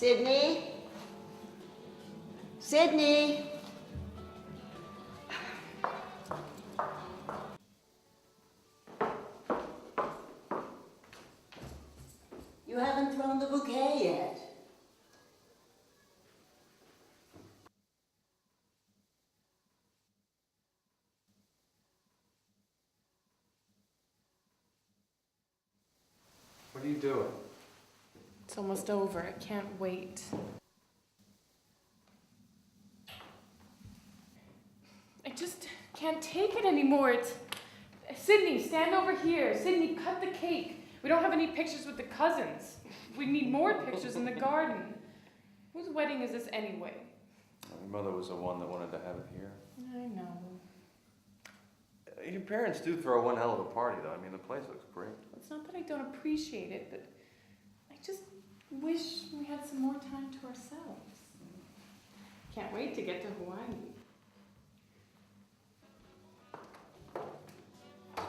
Sydney? Sydney? You haven't thrown the bouquet yet. What are you doing? It's almost over. I can't wait. I just can't take it anymore. Sydney, stand over here. Sydney, cut the cake. We don't have any pictures with the cousins. We need more pictures in the garden. Whose wedding is this anyway? My mother was the one that wanted to have it here. I know. Your parents do throw one hell of a party, though. I mean, the place looks great. It's not that I don't appreciate it, but I just wish we had some more time to ourselves. Can't wait to get to Hawaii.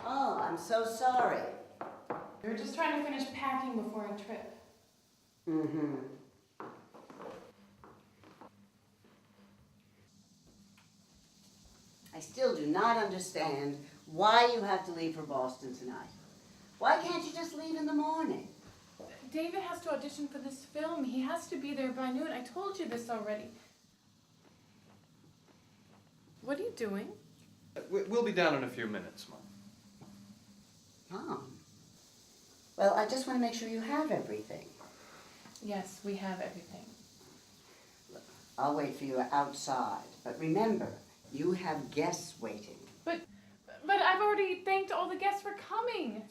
Oh, I'm so sorry. We were just trying to finish packing before our trip. Mm-hmm. I still do not understand why you have to leave for Boston tonight. Why can't you just leave in the morning? David has to audition for this film. He has to be there by noon. I told you this already. What are you doing? We'll be down in a few minutes, Mom. Mom. Well, I just want to make sure you have everything. Yes, we have everything. Look, I'll wait for you outside. But remember, you have guests waiting. But I've already thanked all the guests for coming.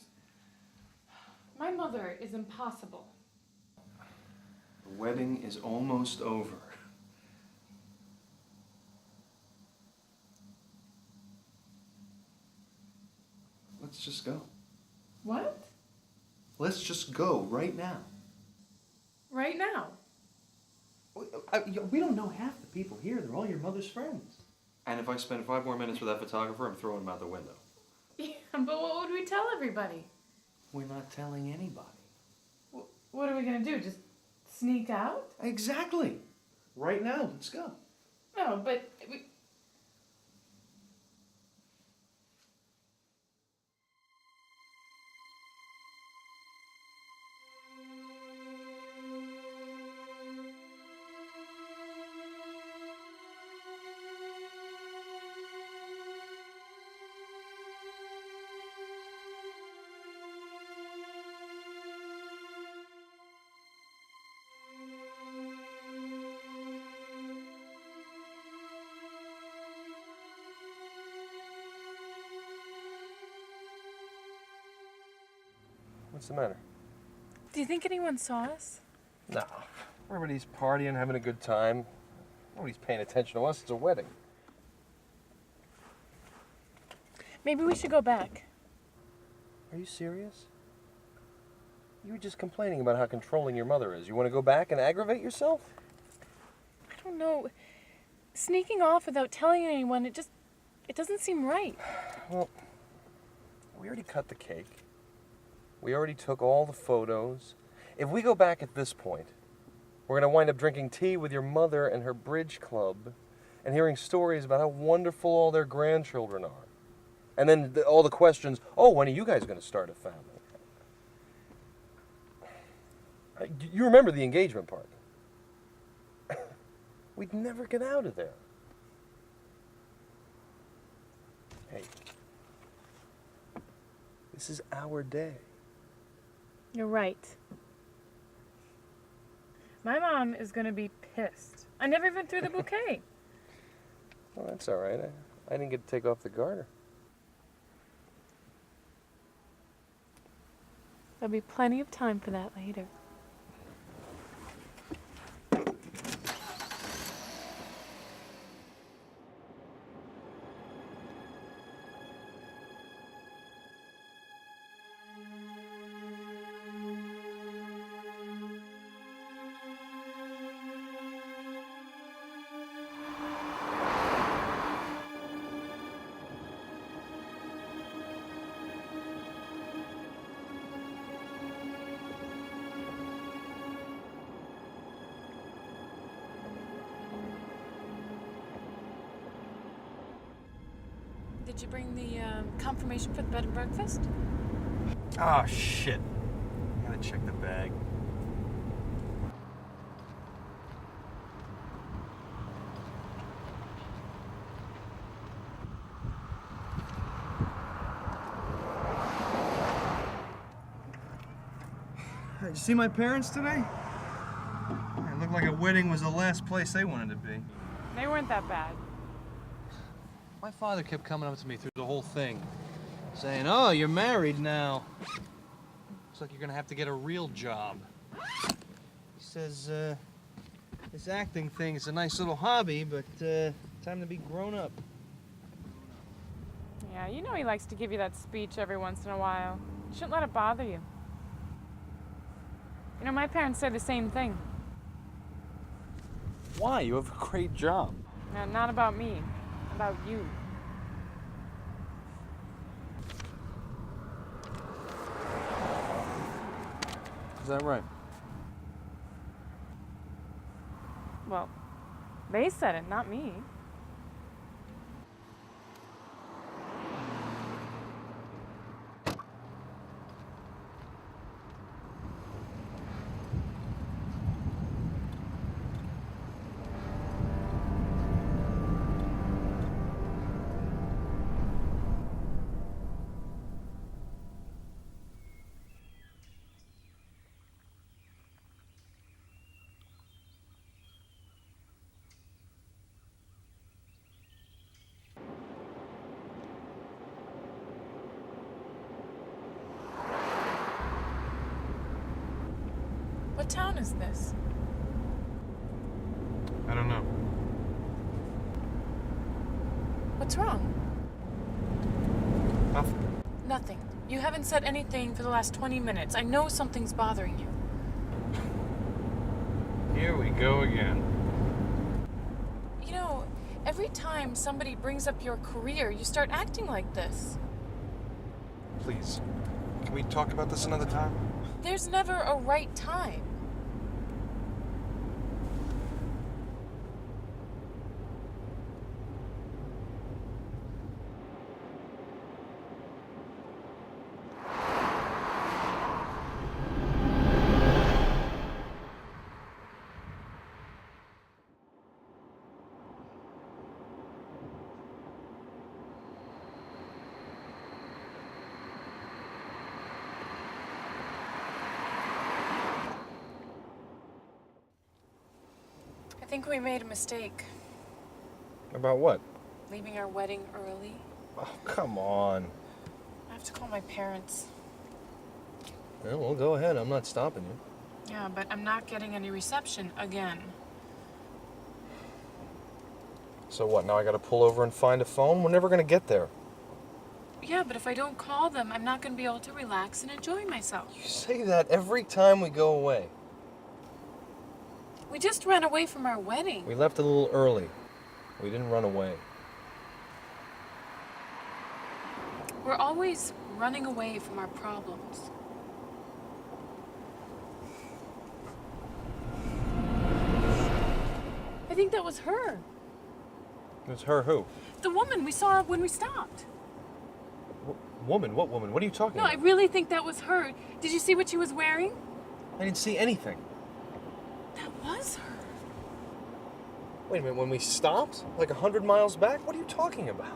My mother is impossible. The wedding is almost over. Let's just go. What? Let's just go right now. Right now? We don't know half the people here. They're all your mother's friends. And if I spend 5 more minutes with that photographer, I'm throwing him out the window. Yeah, but what would we tell everybody? We're not telling anybody. What are we gonna do? Just sneak out? Exactly. Right now, let's go. No, but we... What's the matter? Do you think anyone saw us? No. Everybody's partying, having a good time. Nobody's paying attention to us. It's a wedding. Maybe we should go back. Are you serious? You were just complaining about how controlling your mother is. You want to go back and aggravate yourself? I don't know. Sneaking off without telling anyone, it doesn't seem right. Well, we already cut the cake. We already took all the photos. If we go back at this point, we're going to wind up drinking tea with your mother and her bridge club and hearing stories about how wonderful all their grandchildren are. And then all the questions, oh, when are you guys going to start a family? You remember the engagement party? We'd never get out of there. Hey, this is our day. You're right. My mom is going to be pissed. I never even threw the bouquet. Well, that's all right. I didn't get to take off the garter. There'll be plenty of time for that later. Did you bring the confirmation for the bed and breakfast? Oh, shit. I gotta check the bag. Did you see my parents today? It looked like a wedding was the last place they wanted to be. They weren't that bad. My father kept coming up to me through the whole thing, saying, "Oh, you're married now. Looks like you're gonna have to get a real job." He says, this acting thing is a nice little hobby, but time to be grown up. Yeah, you know he likes to give you that speech every once in a while. You shouldn't let it bother you. You know, my parents say the same thing. Why? You have a great job. No, not about me. About you. Is that right? Well, they said it, not me. What town is this? I don't know. What's wrong? Nothing. Nothing. You haven't said anything for the last 20 minutes. I know something's bothering you. Here we go again. You know, every time somebody brings up your career, you start acting like this. Please, can we talk about this another time? There's never a right time. I think we made a mistake, About what? leaving our wedding early. Oh, come on. I have to call my parents. Well, go ahead. I'm not stopping you. Yeah, but I'm not getting any reception again. So what, now I gotta pull over and find a phone? We're never gonna get there. Yeah, but if I don't call them, I'm not going to be able to relax and enjoy myself. You say that every time we go away. We just ran away from our wedding. We left a little early. We didn't run away. We're always running away from our problems. I think that was her. It's her who? The woman we saw when we stopped. Woman? What woman? What are you talking No, I about? really think that was her. Did you see what she was wearing? I didn't see anything. That was her. Wait a minute, when we stopped? Like 100 miles back? What are you talking about?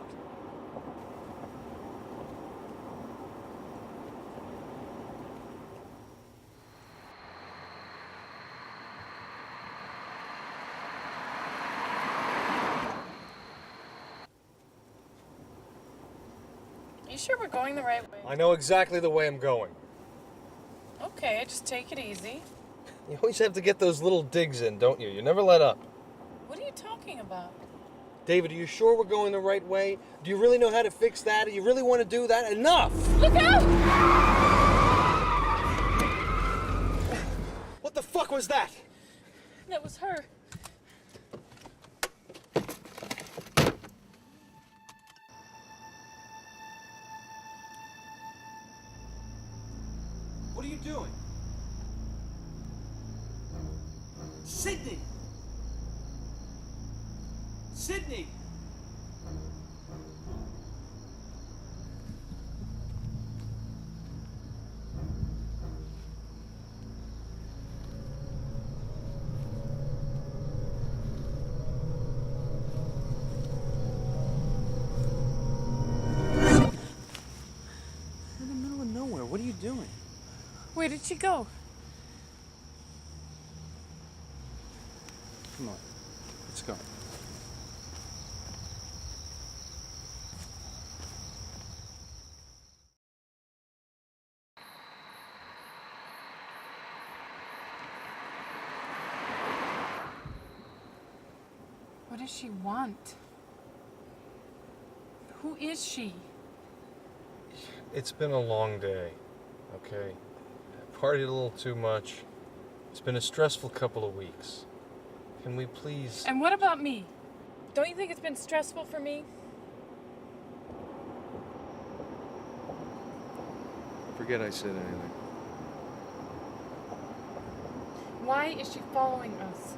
You sure we're going the right way? I know exactly the way I'm going. Okay, just take it easy. You always have to get those little digs in, don't you? You never let up. What are you talking about? David, are you sure we're going the right way? Do you really know how to fix that? Do you really want to do that? Enough! Look out! What the fuck was that? That was her. What are you doing? Sydney! Sydney! Where did she go? Come on, let's go. What does she want? Who is she? It's been a long day, okay? I partied a little too much. It's been a stressful couple of weeks. Can we please... And what about me? Don't you think it's been stressful for me? Forget I said anything. Why is she following us?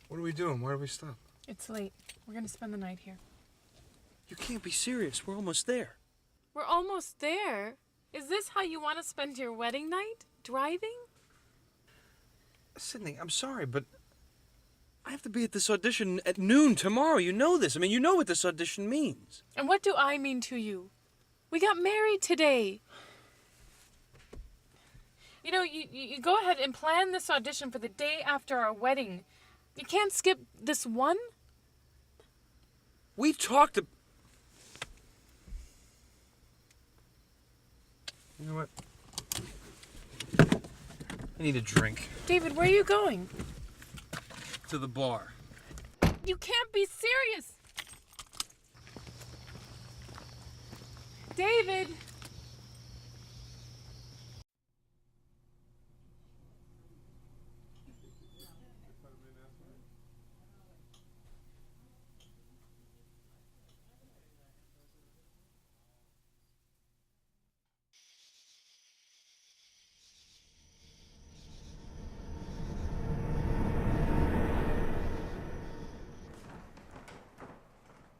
What are we doing? Why do we stop? It's late. We're gonna spend the night here. You can't be serious. We're almost there. We're almost there. Is this how you want to spend your wedding night? Driving? Sydney, I'm sorry, but I have to be at this audition at noon tomorrow. You know this. I mean, you know what this audition means. And what do I mean to you? We got married today. You know, you go ahead and plan this audition for the day after our wedding. You can't skip this one? We talked to... You know what? I need a drink. David, where are you going? To the bar. You can't be serious. David!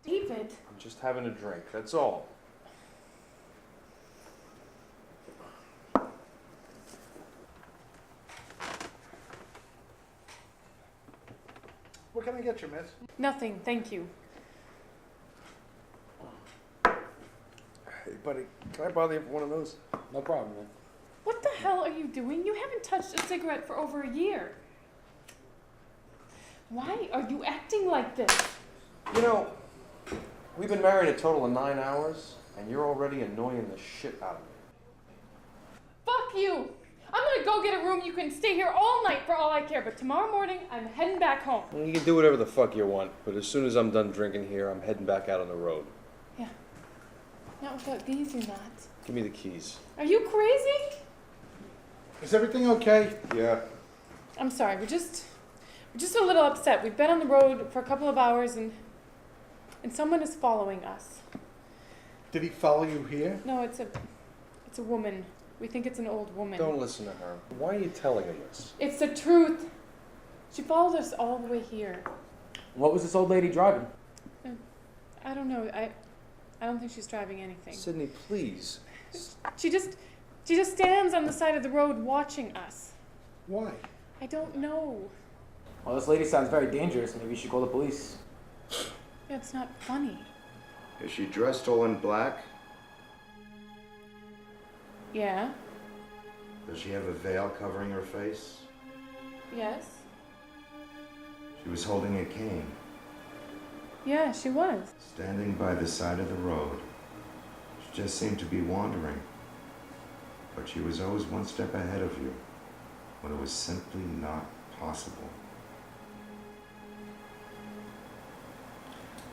David! I'm just having a drink, that's all. What can I get you, miss? Nothing, thank you. Hey, buddy, can I bother you for one of those? No problem, man. What the hell are you doing? You haven't touched a cigarette for over a year. Why are you acting like this? You know, we've been married a total of 9 hours, and you're already annoying the shit out of me. Fuck you! I'm gonna go get a room. You can stay here all night for all I care, but tomorrow morning, I'm heading back home. You can do whatever the fuck you want, but as soon as I'm done drinking here, I'm heading back out on the road. Yeah. Not without these, you're not. Give me the keys. Are you crazy? Is everything okay? Yeah. I'm sorry, we're just a little upset. We've been on the road for a couple of hours and someone is following us. Did he follow you here? No, it's a woman. We think it's an old woman. Don't listen to her. Why are you telling him this? It's the truth. She followed us all the way here. What was this old lady driving? I don't know. I don't think she's driving anything. Sydney, please. She just stands on the side of the road watching us. Why? I don't know. Well, this lady sounds very dangerous. Maybe you should call the police. Yeah, it's not funny. Is she dressed all in black? Yeah. Does she have a veil covering her face? Yes. She was holding a cane, Yeah, she was. standing by the side of the road. She just seemed to be wandering. But she was always one step ahead of you, when it was simply not possible.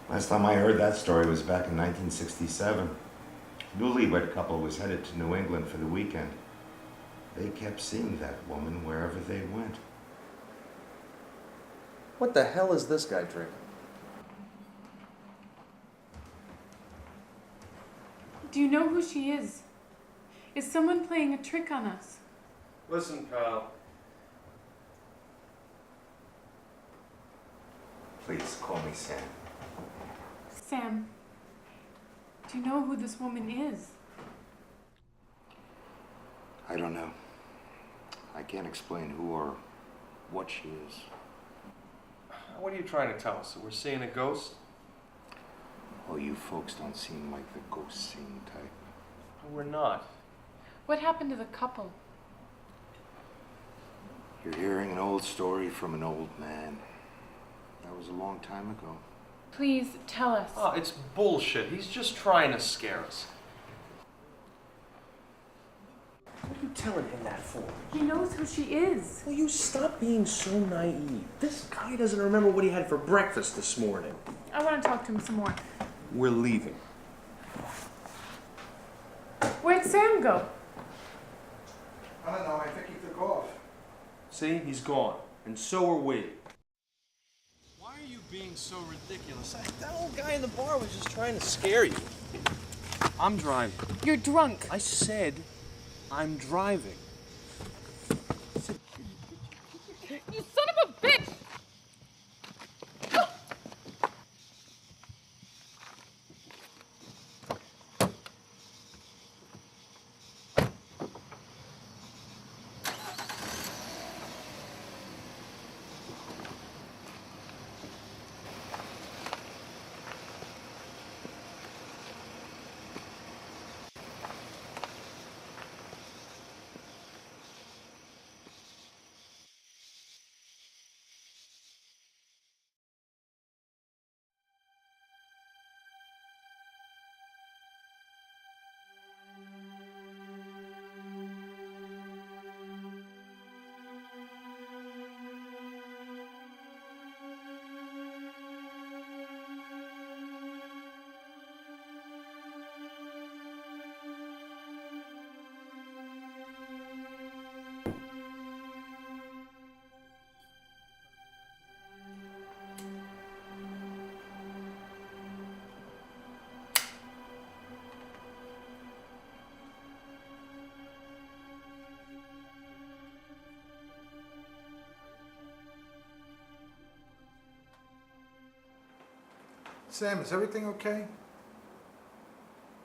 Last time I heard that story was back in 1967. Newlywed couple was headed to New England for the weekend. They kept seeing that woman wherever they went. What the hell is this guy drinking? Do you know who she is? Is someone playing a trick on us? Listen, pal. Please call me Sam. Sam, do you know who this woman is? I don't know. I can't explain who or what she is. What are you trying to tell us? That we're seeing a ghost? Oh, you folks don't seem like the ghost seeing type. We're not. What happened to the couple? You're hearing an old story from an old man. That was a long time ago. Please tell us. Oh, it's bullshit. He's just trying to scare us. What are you telling him that for? He knows who she is. Will you stop being so naive? This guy doesn't remember what he had for breakfast this morning. I want to talk to him some more. We're leaving. Where'd Sam go? I don't know, I think he took off. See, he's gone. And so are we. Why are you being so ridiculous? That old guy in the bar was just trying to scare you. I'm driving. You're drunk. I said I'm driving. You son of a bitch! Sam, is everything okay?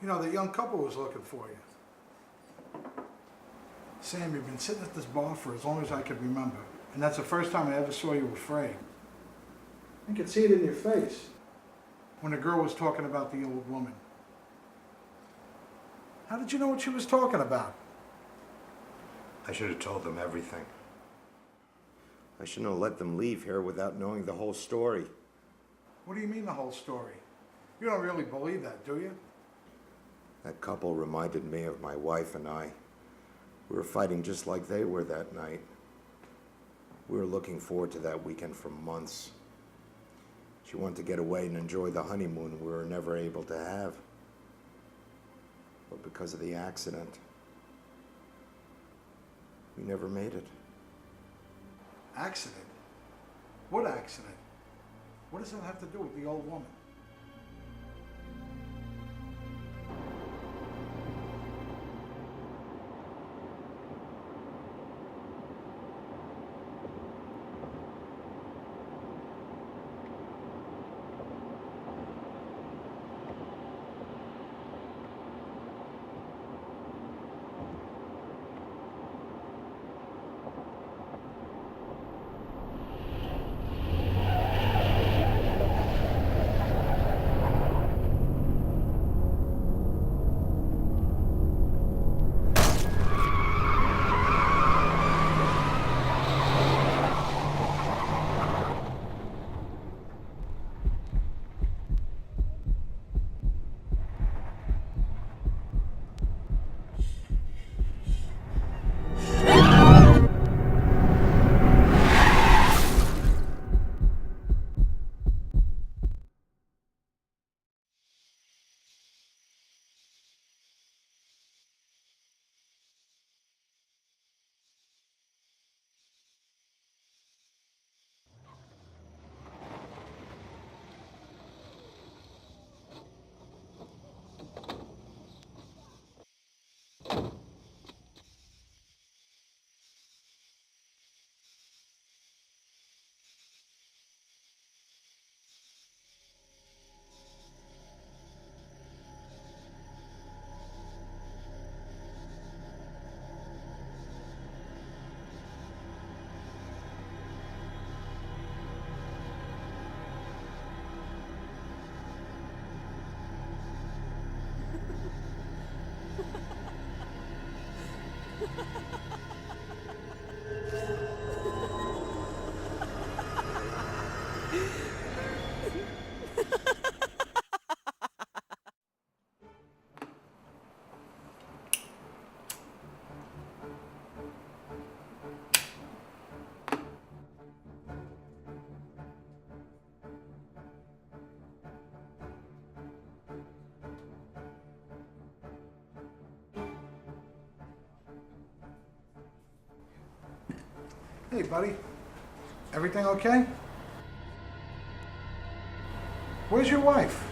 You know, the young couple was looking for you. Sam, you've been sitting at this bar for as long as I could remember. And that's the first time I ever saw you afraid. I could see it in your face when the girl was talking about the old woman. How did you know what she was talking about? I should have told them everything. I shouldn't have let them leave here without knowing the whole story. What do you mean the whole story? You don't really believe that, do you? That couple reminded me of my wife and I. We were fighting just like they were that night. We were looking forward to that weekend for months. She wanted to get away and enjoy the honeymoon we were never able to have. But because of the accident, we never made it. Accident? What accident? What does that have to do with the old woman? Hey, buddy. Everything okay? Where's your wife?